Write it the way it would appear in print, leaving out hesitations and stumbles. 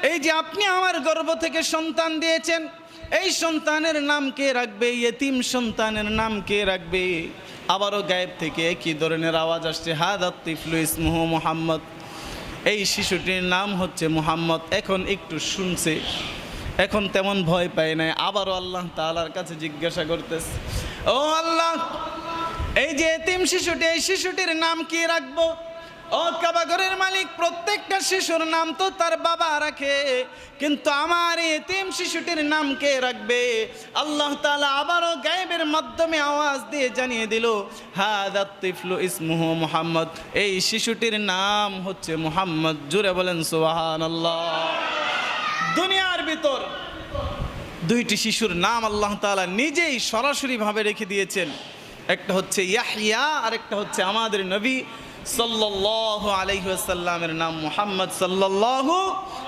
এই যে আপনি আমার গর্ভ থেকে সন্তান দিয়েছেন, এই সন্তানের নাম কে রাখবে? ইয়েতিম সন্তানের নাম কে রাখবে? আবারও গায়েব থেকে কি ধরনের আওয়াজ আসছে? হাদাত তিফলু ইসমুহু মুহাম্মদ, এই শিশুটির নাম হচ্ছে মুহাম্মদ। এখন একটু শুনছে, এখন তেমন ভয় পায় নাই। আবারও আল্লাহ তাআলার কাছে জিজ্ঞাসা করতেছে, ও আল্লাহ, এই যে এতিম শিশুটি, এই শিশুটির নাম কি রাখবো? ও কাবাঘরের মালিক, প্রত্যেকটা শিশুর নাম তো তার বাবা রাখে, কিন্তু আমার এতিম শিশুটির নাম কে রাখবে? আল্লাহ তাআলা আবারও গায়েবের মাধ্যমে আওয়াজ দিয়ে জানিয়ে দিল, হাদাত তিফলু ইসমুহু মুহাম্মদ, এই শিশুটির নাম হচ্ছে মুহাম্মদ। জুড়ে বলেন সুবহানাল্লাহ। দুনিয়ার ভিতর দুইটি শিশুর নাম আল্লাহ তাআলা নিজেই সরাসরিভাবে রেখে দিয়েছেন। একটা হচ্ছে ইয়াহইয়া, আর একটা হচ্ছে আমাদের নবী সাল্লাল্লাহু আলাইহি ওয়াসাল্লামের নাম মুহাম্মদ সাল্লাল্লাহু